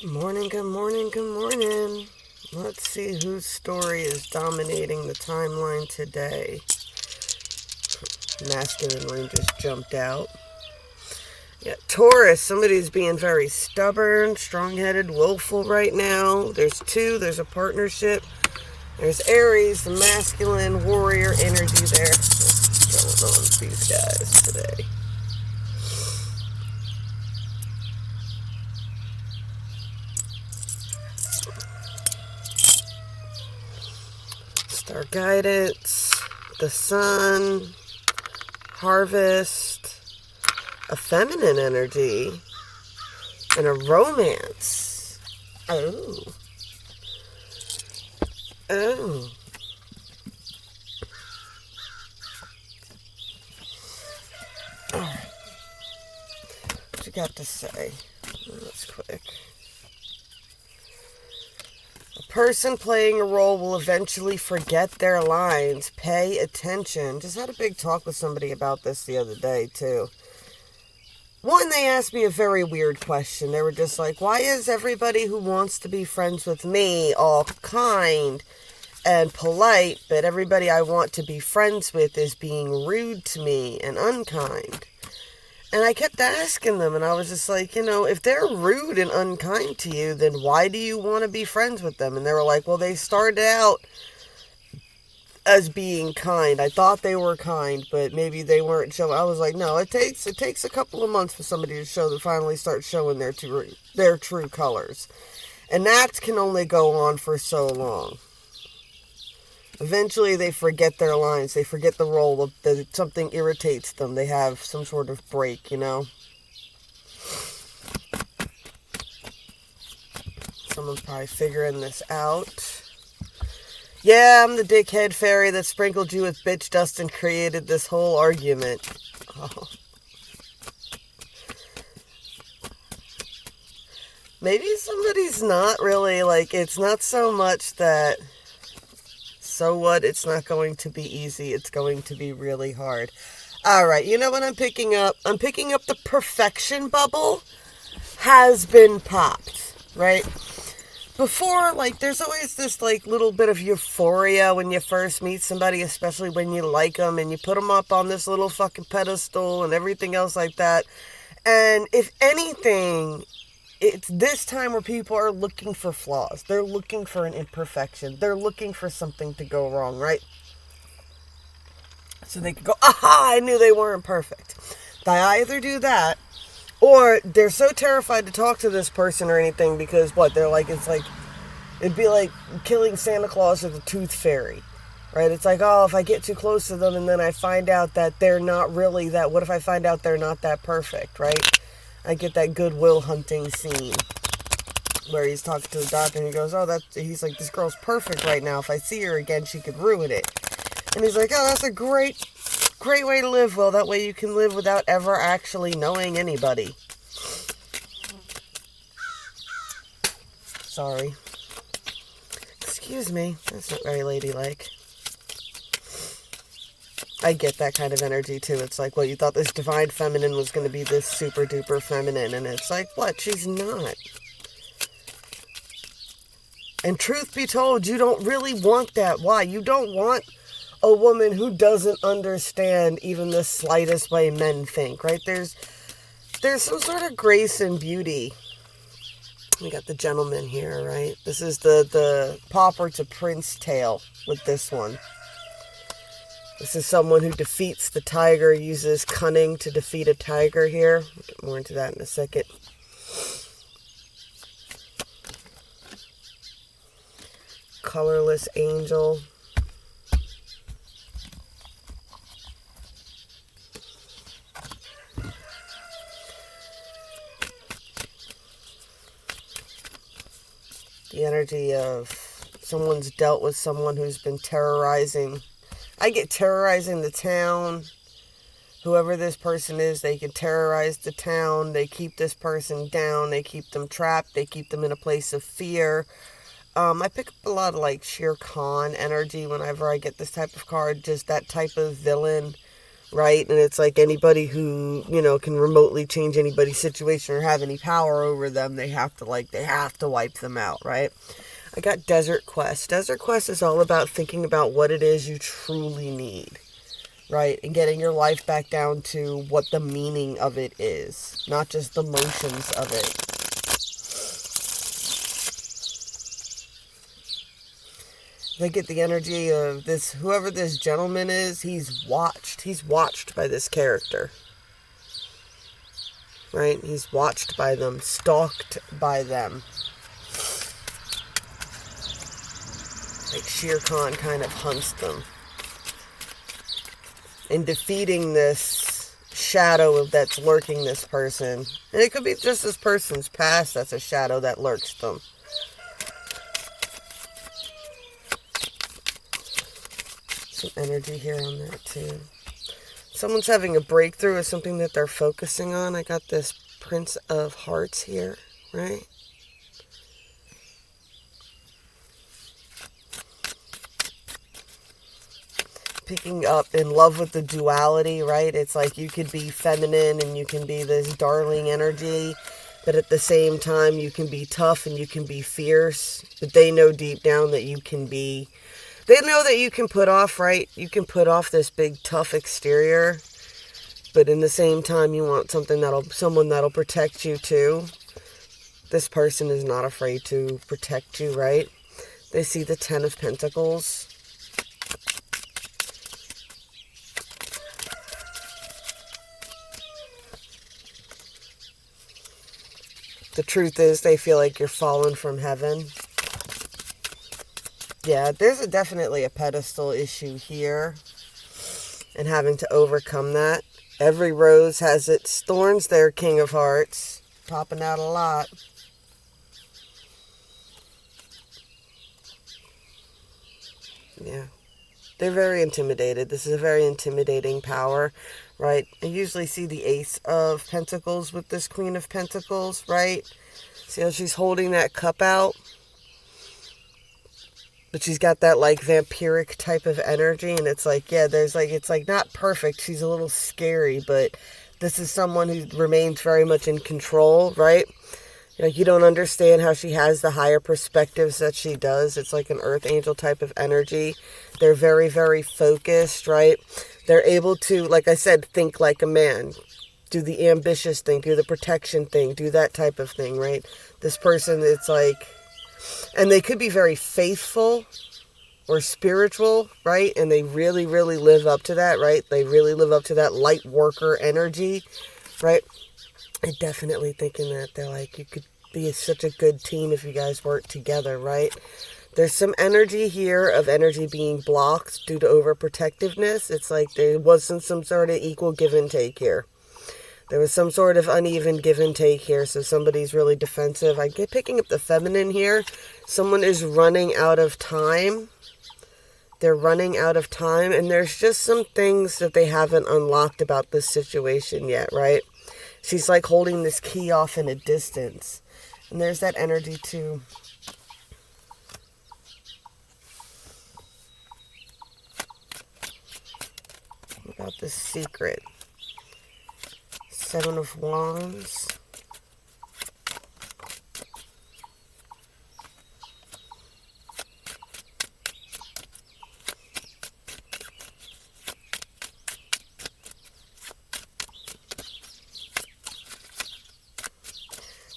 Good morning, good morning, good morning. Let's see whose story is dominating the timeline today. Masculine one just jumped out. Yeah, Taurus, somebody's being very stubborn, strong-headed, willful right now. There's two, there's a partnership. There's Aries, the masculine warrior energy there. What's going on with these guys today? Star guidance, the sun, harvest, a feminine energy, and a romance. Oh. Oh. Alright. What you got to say? That's quick. A person playing a role will eventually forget their lines. Pay attention. Just had a big talk with somebody about this the other day, too. One, they asked me a very weird question. They were just like, why is everybody who wants to be friends with me all kind and polite, but everybody I want to be friends with is being rude to me and unkind? And I kept asking them, and I was just like, if they're rude and unkind to you, then why do you want to be friends with them? And they were like, well, they started out as being kind. I thought they were kind, but maybe they weren't showing. I was like, no, it takes a couple of months for somebody to finally start showing their true colors. And that can only go on for so long. Eventually, they forget their lines. They forget the role. Something irritates them. They have some sort of break, Someone's probably figuring this out. Yeah, I'm the dickhead fairy that sprinkled you with bitch dust and created this whole argument. Oh. Maybe somebody's not really, it's not so much that... So what? It's not going to be easy. It's going to be really hard. All right. You know what I'm picking up? I'm picking up the perfection bubble has been popped, right? Before, there's always this, little bit of euphoria when you first meet somebody, especially when you like them, and you put them up on this little fucking pedestal and everything else like that. And if anything... It's this time where people are looking for flaws. They're looking for an imperfection. They're looking for something to go wrong, right? So they can go, aha, I knew they weren't perfect. They either do that, or they're so terrified to talk to this person or anything because it'd be like killing Santa Claus or the Tooth Fairy, right? It's like, oh, if I get too close to them and then I find out that they're not really that, what if I find out they're not that perfect, right? I get that Goodwill Hunting scene where he's talking to the doctor and he goes, he's like, this girl's perfect right now. If I see her again, she could ruin it. And he's like, oh, that's a great way to live, Will. That way you can live without ever actually knowing anybody. Sorry. Excuse me. That's not very ladylike. I get that kind of energy, too. It's like, well, you thought this divine feminine was going to be this super duper feminine, and it's like, what? She's not. And truth be told, you don't really want that. Why? You don't want a woman who doesn't understand even the slightest way men think, right? There's some sort of grace and beauty. We got the gentleman here, right? This is the pauper to prince tale with this one. This is someone who defeats the tiger, uses cunning to defeat a tiger here. We'll get more into that in a second. Colorless angel. The energy of someone's dealt with someone who's been terrorizing. I get terrorizing the town. Whoever this person is, they can terrorize the town. They keep this person down. They keep them trapped. They keep them in a place of fear. I pick up a lot of Shere Khan energy whenever I get this type of card. Just that type of villain right? And it's like anybody who, can remotely change anybody's situation or have any power over them, they have to wipe them out, right? I got Desert Quest. Desert Quest is all about thinking about what it is you truly need, right? And getting your life back down to what the meaning of it is, not just the motions of it. They get the energy of this, whoever this gentleman is, he's watched by this character, right? He's watched by them, stalked by them. Like Shere Khan kind of hunts them. In defeating this shadow that's lurking this person. And it could be just this person's past that's a shadow that lurks them. Some energy here on that too. Someone's having a breakthrough of something that they're focusing on. I got this Prince of Hearts here, right? Picking up in love with the duality, right? It's like you could be feminine and you can be this darling energy, but at the same time you can be tough and you can be fierce, but they know deep down that you can be, they know that you can put off, right? You can put off this big tough exterior, but in the same time you want someone that'll protect you too. This person is not afraid to protect you, right? They see the Ten of Pentacles. The truth is, they feel like you're fallen from heaven. Yeah, there's definitely a pedestal issue here. And having to overcome that. Every rose has its thorns there, King of Hearts. Popping out a lot. Yeah. They're very intimidated. This is a very intimidating power, right? I usually see the Ace of Pentacles with this Queen of Pentacles, right? See how she's holding that cup out? But she's got that like vampiric type of energy, and it's like, yeah, it's like not perfect. She's a little scary, but this is someone who remains very much in control, right? Like, you don't understand how she has the higher perspectives that she does. It's like an earth angel type of energy. They're very, very focused, right? They're able to, like I said, think like a man. Do the ambitious thing, do the protection thing, do that type of thing, right? This person, it's like, and they could be very faithful or spiritual, right? And they really, really live up to that, right? They really live up to that light worker energy, right? I'm definitely thinking that they're like, you could be such a good team if you guys work together, right? There's some energy here of energy being blocked due to overprotectiveness. It's like there wasn't some sort of equal give and take here. There was some sort of uneven give and take here, so somebody's really defensive. I get picking up the feminine here. Someone is running out of time. They're running out of time, and there's just some things that they haven't unlocked about this situation yet, right? She's like holding this key off in a distance. And there's that energy too. What about this secret? Seven of Wands.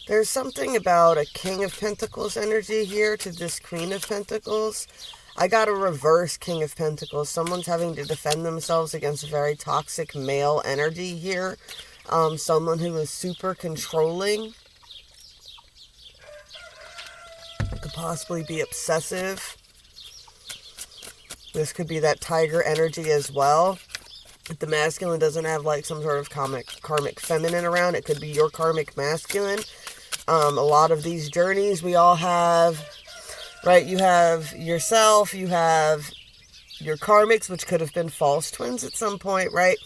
There's something about a King of Pentacles energy here to this Queen of Pentacles. I got a reverse King of Pentacles. Someone's having to defend themselves against a very toxic male energy here. Someone who is super controlling. Could possibly be obsessive. This could be that tiger energy as well. If the masculine doesn't have like some sort of karmic feminine around, it could be your karmic masculine. A lot of these journeys we all have, right? You have yourself, you have your karmics, which could have been false twins at some point, right?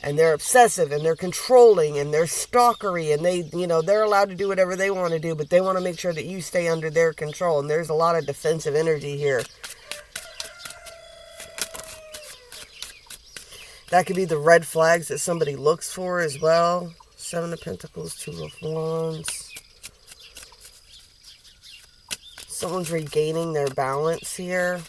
And they're obsessive and they're controlling and they're stalkery and they, they're allowed to do whatever they want to do, but they want to make sure that you stay under their control. And there's a lot of defensive energy here. That could be the red flags that somebody looks for as well. 7 of Pentacles, 2 of Wands. Someone's regaining their balance here.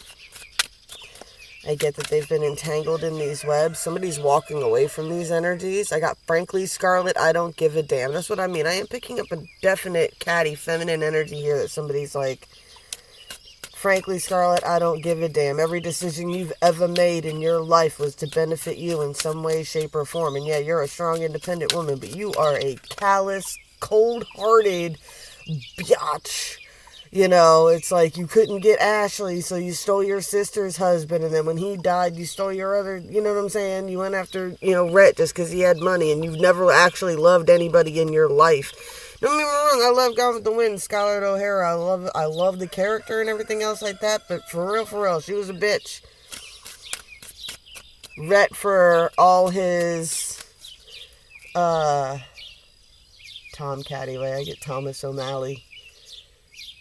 I get that they've been entangled in these webs. Somebody's walking away from these energies. I got, frankly, Scarlet, I don't give a damn. That's what I mean. I am picking up a definite catty, feminine energy here that somebody's like, frankly, Scarlet, I don't give a damn. Every decision you've ever made in your life was to benefit you in some way, shape, or form. And yeah, you're a strong, independent woman, but you are a callous, cold-hearted biatch. You know, it's like you couldn't get Ashley, so you stole your sister's husband, and then when he died, you stole your other, you know what I'm saying? You went after, you know, Rhett just because he had money, and you've never actually loved anybody in your life. Don't get me wrong, I love Gone with the Wind, Scarlett O'Hara. I love the character and everything else like that, but for real, she was a bitch. Rhett, for all his, Tom Cadway, I get Thomas O'Malley.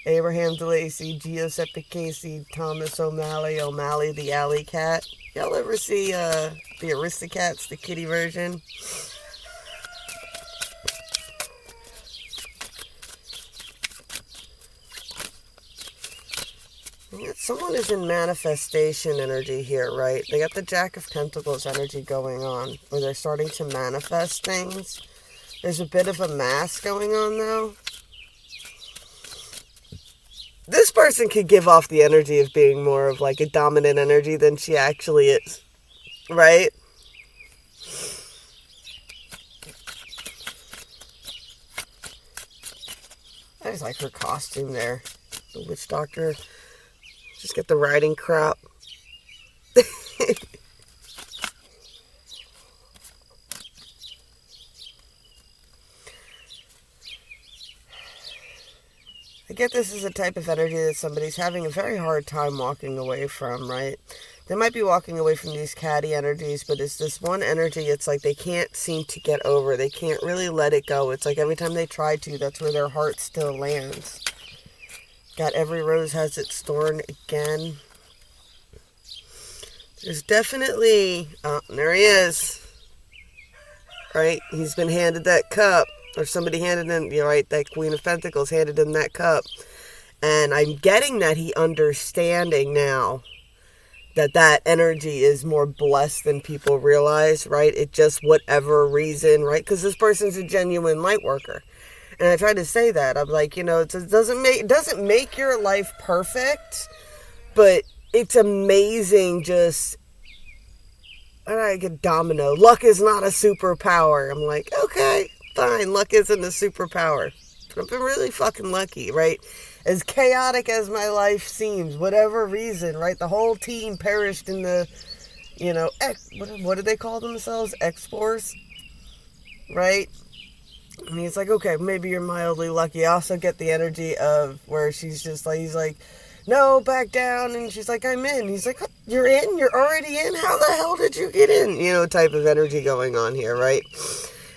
Abraham DeLacy, Giuseppe Casey, Thomas O'Malley, O'Malley the Alley Cat. Y'all ever see the Aristocats, the kitty version? Someone is in manifestation energy here, right? They got the Jack of Pentacles energy going on, where they're starting to manifest things. There's a bit of a mask going on, though. This person could give off the energy of being more of like a dominant energy than she actually is, right? I just like her costume there. The witch doctor. Just get the riding crop. I get this is a type of energy that somebody's having a very hard time walking away from, right? They might be walking away from these catty energies, but it's this one energy, it's like they can't seem to get over. They can't really let it go. It's like every time they try to, that's where their heart still lands. Got every rose has its thorn again. There's definitely, oh, there he is. Right? He's been handed that cup. Or somebody handed him, you know, right, that Queen of Pentacles handed him that cup. And I'm getting that he understanding now that that energy is more blessed than people realize, right? It just, whatever reason, right? Because this person's a genuine light worker. And I try to say that. I'm like, you know, it doesn't make your life perfect, but it's amazing just, I get domino. Luck is not a superpower. I'm like, okay. Fine, luck isn't a superpower. But I've been really fucking lucky, right? As chaotic as my life seems, whatever reason, right? The whole team perished in the, you know, what do they call themselves? Explorers, right? I mean, it's like, okay, maybe you're mildly lucky. I also get the energy of where she's just like, he's like, no, back down. And she's like, I'm in. He's like, you're in? You're already in? How the hell did you get in? You know, type of energy going on here, right?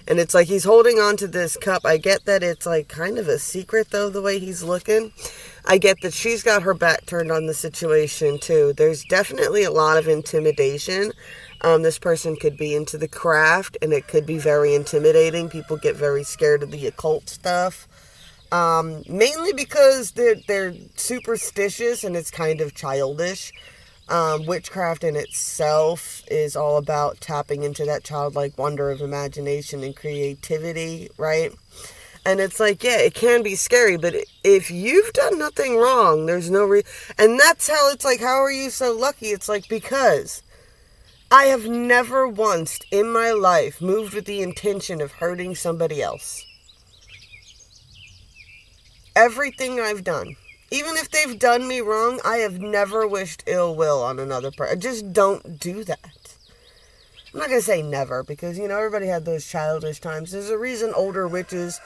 And it's like he's holding on to this cup. I get that it's like kind of a secret, though, the way he's looking. I get that she's got her back turned on the situation, too. There's definitely a lot of intimidation. This person could be into the craft, and it could be very intimidating. People get very scared of the occult stuff. Mainly because they're superstitious, and it's kind of childish. Witchcraft in itself is all about tapping into that childlike wonder of imagination and creativity, right? And it's like, yeah, it can be scary, but if you've done nothing wrong, there's no and that's how it's like, how are you so lucky? It's like, because I have never once in my life moved with the intention of hurting somebody else. Everything I've done, even if they've done me wrong, I have never wished ill will on another person. I just don't do that. I'm not going to say never, because, you know, everybody had those childish times. There's a reason older witches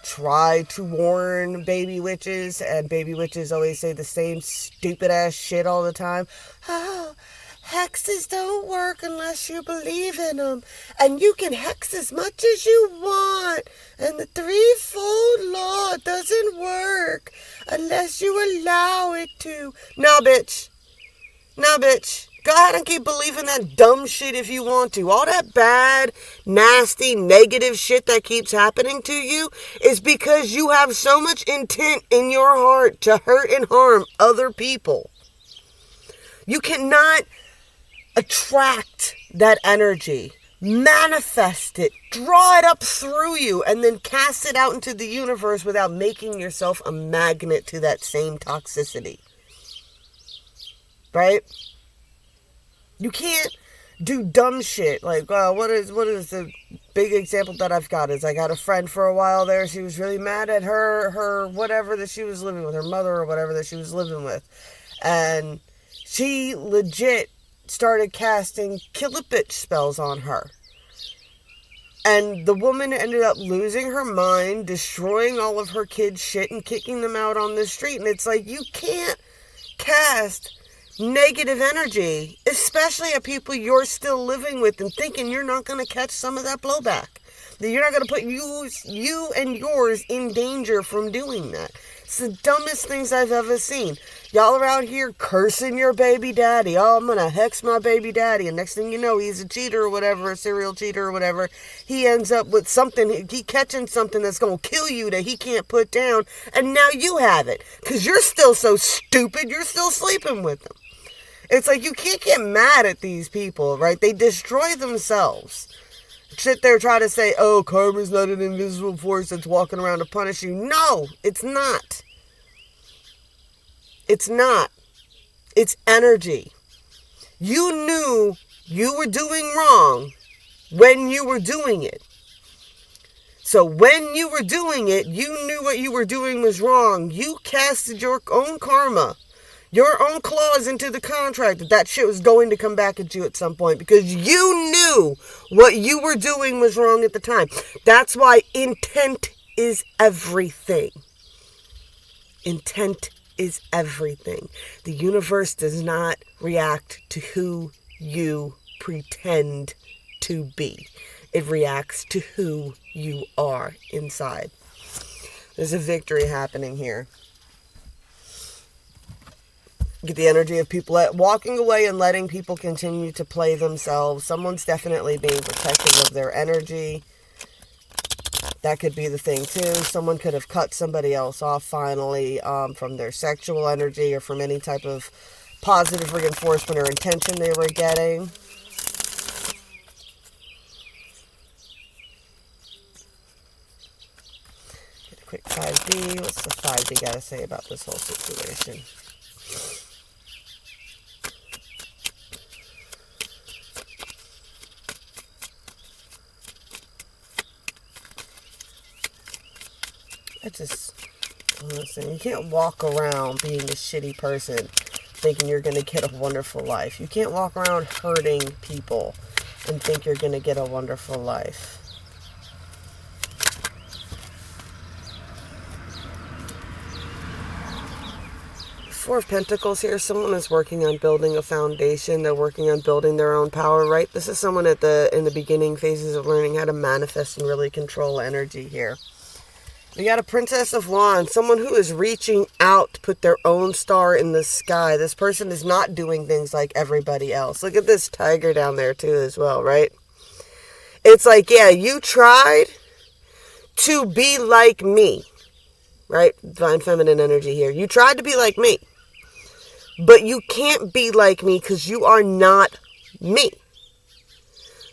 try to warn baby witches, and baby witches always say the same stupid-ass shit all the time. Oh, hexes don't work unless you believe in them. And you can hex as much as you want. And the threefold law doesn't work unless you allow it to. No, bitch. No, bitch. Go ahead and keep believing that dumb shit if you want to. All that bad, nasty, negative shit that keeps happening to you is because you have so much intent in your heart to hurt and harm other people. You cannot attract that energy, manifest it, draw it up through you, and then cast it out into the universe without making yourself a magnet to that same toxicity. Right? You can't do dumb shit. Like, what is the big example that I've got is I got a friend for a while there. She was really mad at her whatever that she was living with, her mother or whatever that she was living with. And she legit started casting kill a bitch spells on her. And the woman ended up losing her mind, destroying all of her kids' shit and kicking them out on the street. And it's like, you can't cast negative energy, especially at people you're still living with, and thinking you're not going to catch some of that blowback. That you're not going to put you and yours in danger from doing that. It's the dumbest things I've ever seen. Y'all around here cursing your baby daddy. Oh, I'm going to hex my baby daddy. And next thing you know, he's a cheater or whatever, a serial cheater or whatever. He ends up with something, he catching something that's going to kill you that he can't put down. And now you have it. Because you're still so stupid, you're still sleeping with them. It's like, you can't get mad at these people, right? They destroy themselves. Sit there trying to say, oh, karma's not an invisible force that's walking around to punish you. No, it's not. It's not. It's energy. You knew you were doing wrong when you were doing it. So when you were doing it, you knew what you were doing was wrong. You casted your own karma, your own clause into the contract that shit was going to come back at you at some point because you knew what you were doing was wrong at the time. That's why intent is everything. Intent is everything. The universe does not react to who you pretend to be. It reacts to who you are inside. There's a victory happening here. Get the energy of people walking away and letting people continue to play themselves. Someone's definitely being protective of their energy. That could be the thing too. Someone could have cut somebody else off finally from their sexual energy or from any type of positive reinforcement or intention they were getting. Get a quick 5D. What's the 5D got to say about this whole situation? Listen, you can't walk around being a shitty person thinking you're going to get a wonderful life. You can't walk around hurting people and think you're going to get a wonderful life. Four of Pentacles here. Someone is working on building a foundation. They're working on building their own power, right? This is someone in the beginning phases of learning how to manifest and really control energy here. We got a Princess of Wands, someone who is reaching out to put their own star in the sky. This person is not doing things like everybody else. Look at this tiger down there too as well, right? It's like, yeah, you tried to be like me, right? Divine feminine energy here. You tried to be like me, but you can't be like me because you are not me.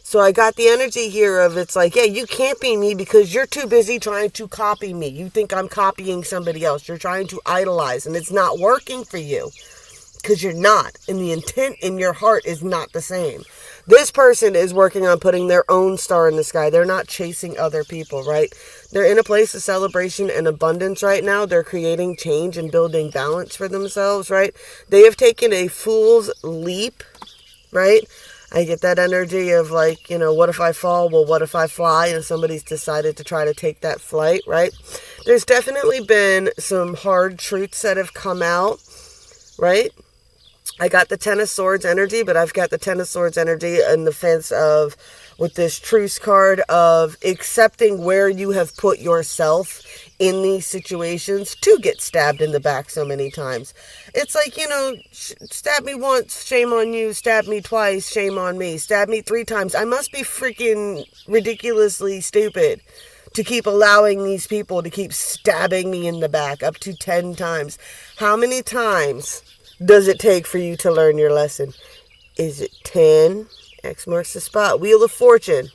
So I got the energy here of it's like, yeah, you can't be me because you're too busy trying to copy me. You think I'm copying somebody else. You're trying to idolize, and it's not working for you because you're not. And the intent in your heart is not the same. This person is working on putting their own star in the sky. They're not chasing other people, right? They're in a place of celebration and abundance right now. They're creating change and building balance for themselves, right? They have taken a fool's leap, right? I get that energy of like, what if I fall? Well, what if I fly? And somebody's decided to try to take that flight, right? There's definitely been some hard truths that have come out, right? I got the Ten of Swords energy, but I've got the Ten of Swords energy in the sense of, with this Truce card, of accepting where you have put yourself in these situations to get stabbed in the back so many times. It's like, stab me once, shame on you. Stab me twice, shame on me. Stab me 3 times. I must be freaking ridiculously stupid to keep allowing these people to keep stabbing me in the back up to 10 times. How many times does it take for you to learn your lesson? Is it 10? X marks the spot. Wheel of Fortune.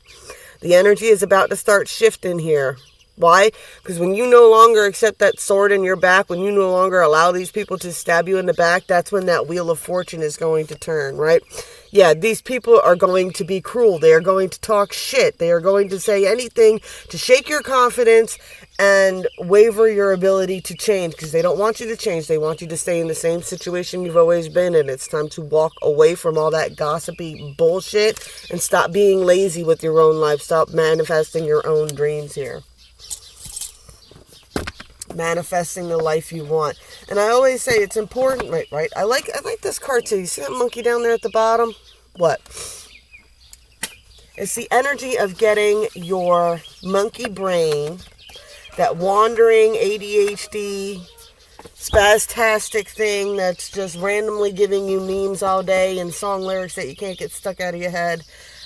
The energy is about to start shifting here. Why? Because when you no longer accept that sword in your back, when you no longer allow these people to stab you in the back, that's when that Wheel of Fortune is going to turn, right? Yeah, these people are going to be cruel. They are going to talk shit. They are going to say anything to shake your confidence and waver your ability to change, because they don't want you to change. They want you to stay in the same situation you've always been in. It's time to walk away from all that gossipy bullshit and stop being lazy with your own life. Stop manifesting your own dreams here. Manifesting the life you want. And I always say it's important, right? I like this card too. You see that monkey down there at the bottom? What? It's the energy of getting your monkey brain, that wandering ADHD, spastastic thing that's just randomly giving you memes all day and song lyrics that you can't get stuck out of your head,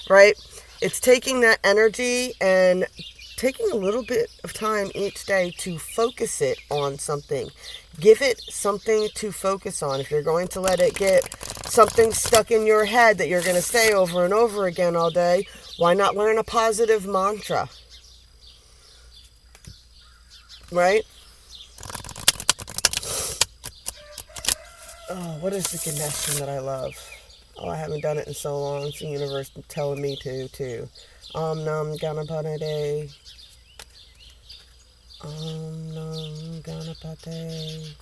right? It's taking that energy and taking a little bit of time each day to focus it on something. Give it something to focus on. If you're going to let it get something stuck in your head that you're going to say over and over again all day, why not learn a positive mantra? Right? Oh, what is the connection that I love? Oh, I haven't done it in so long. It's the universe telling me to, too. Nam Ganapate. Nam Ganapate.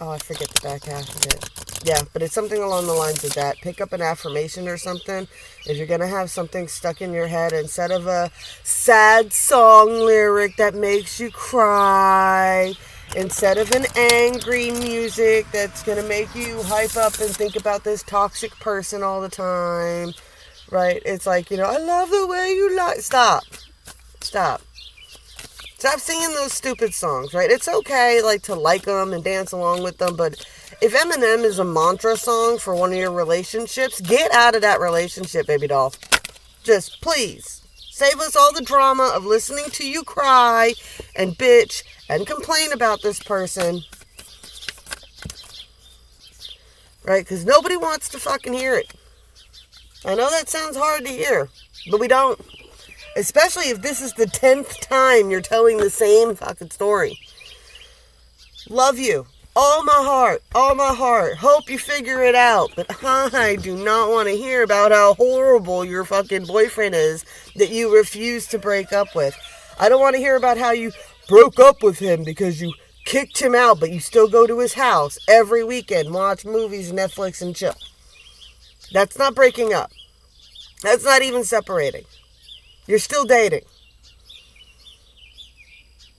Oh, I forget the back half of it. Yeah, but it's something along the lines of that. Pick up an affirmation or something. If you're going to have something stuck in your head, instead of a sad song lyric that makes you cry, instead of an angry music that's going to make you hype up and think about this toxic person all the time, right? It's like, I love the way you like. Stop. Stop singing those stupid songs, right? It's okay, to like them and dance along with them, but if Eminem is a mantra song for one of your relationships, get out of that relationship, baby doll. Just, please, save us all the drama of listening to you cry and bitch and complain about this person, right? Because nobody wants to fucking hear it. I know that sounds hard to hear, but we don't. Especially if this is the 10th time you're telling the same fucking story. Love you. All my heart. All my heart. Hope you figure it out. But I do not want to hear about how horrible your fucking boyfriend is that you refuse to break up with. I don't want to hear about how you broke up with him because you kicked him out, but you still go to his house every weekend, watch movies, Netflix, and chill. That's not breaking up. That's not even separating. You're still dating.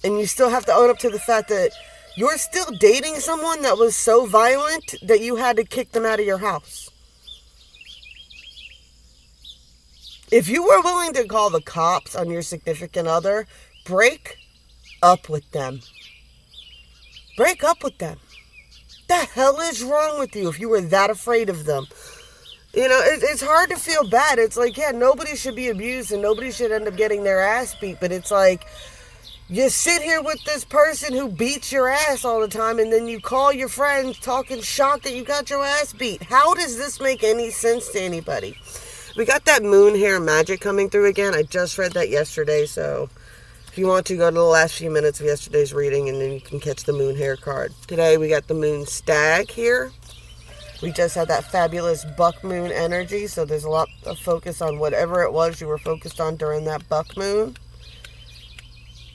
And you still have to own up to the fact that you're still dating someone that was so violent that you had to kick them out of your house. If you were willing to call the cops on your significant other, break up with them. Break up with them. The hell is wrong with you if you were that afraid of them? It's hard to feel bad. It's like, yeah, nobody should be abused and nobody should end up getting their ass beat. But it's like, you sit here with this person who beats your ass all the time and then you call your friends talking shocked that you got your ass beat. How does this make any sense to anybody? We got that moon hair magic coming through again. I just read that yesterday, so if you want to, go to the last few minutes of yesterday's reading and then you can catch the moon hair card. Today we got the moon stag here. We just had that fabulous buck moon energy, so there's a lot of focus on whatever it was you were focused on during that buck moon.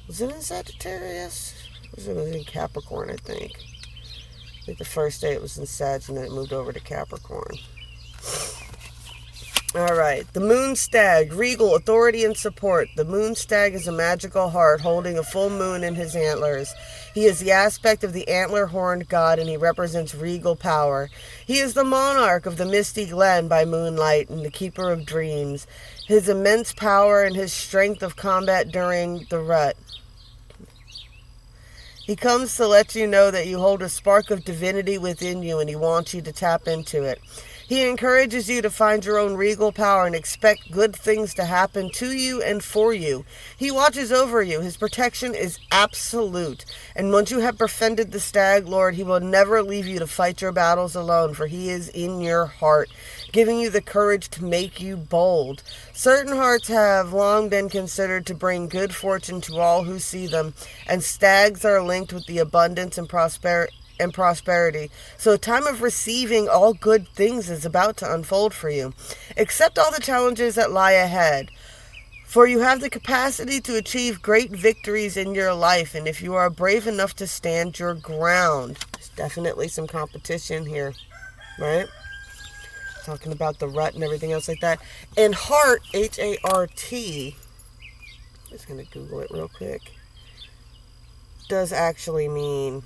Was it in Sagittarius? It was in Capricorn, I think. I think the first day it was in Sag, and then it moved over to Capricorn. All right. The moon stag, regal, authority, and support. The moon stag is a magical heart holding a full moon in his antlers. He is the aspect of the antler-horned god, and he represents regal power. He is the monarch of the misty glen by moonlight and the keeper of dreams. His immense power and his strength of combat during the rut. He comes to let you know that you hold a spark of divinity within you, and he wants you to tap into it. He encourages you to find your own regal power and expect good things to happen to you and for you. He watches over you. His protection is absolute. And once you have befriended the stag lord, he will never leave you to fight your battles alone, for he is in your heart, giving you the courage to make you bold. Certain hearts have long been considered to bring good fortune to all who see them, and stags are linked with the abundance and prosperity. So a time of receiving all good things is about to unfold for you. Accept all the challenges that lie ahead, for you have the capacity to achieve great victories in your life, and if you are brave enough to stand your ground. There's definitely some competition here, right? Talking about the rut and everything else like that. And heart, H-A-R-T, I'm just going to Google it real quick, does actually mean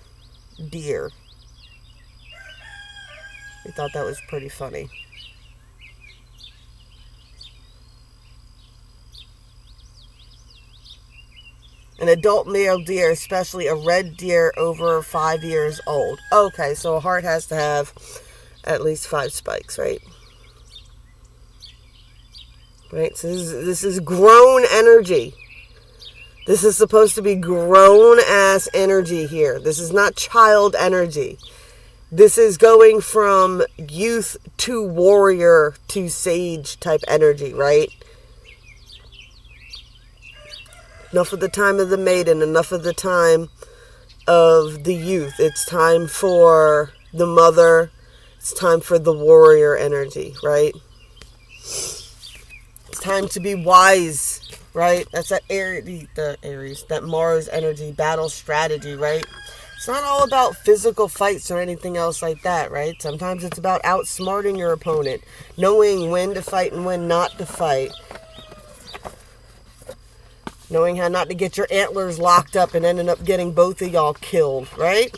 deer. We thought that was pretty funny. An adult male deer, especially a red deer over 5 years old. Okay, so a heart has to have at least 5 spikes, right? Right, so this is grown energy. This is supposed to be grown-ass energy here. This is not child energy. This is going from youth to warrior to sage type energy, right? Enough of the time of the maiden, enough of the time of the youth. It's time for the mother. It's time for the warrior energy, right? It's time to be wise. Right? That's that Aries, that Mars energy, battle strategy, right? It's not all about physical fights or anything else like that, right? Sometimes it's about outsmarting your opponent, knowing when to fight and when not to fight, knowing how not to get your antlers locked up and ending up getting both of y'all killed, right?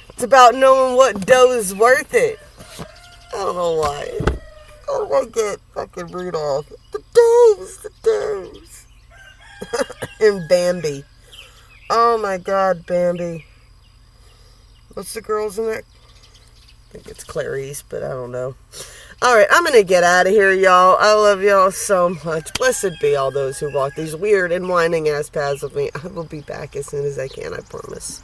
It's about knowing what dough is worth it. I don't know why. I don't like it. Fucking Rudolph. The does. And Bambi. Oh my god, Bambi. What's the girls in that? I think it's Clarice, but I don't know. Alright, I'm gonna get out of here, y'all. I love y'all so much. Blessed be all those who walk these weird and winding ass paths with me. I will be back as soon as I can, I promise.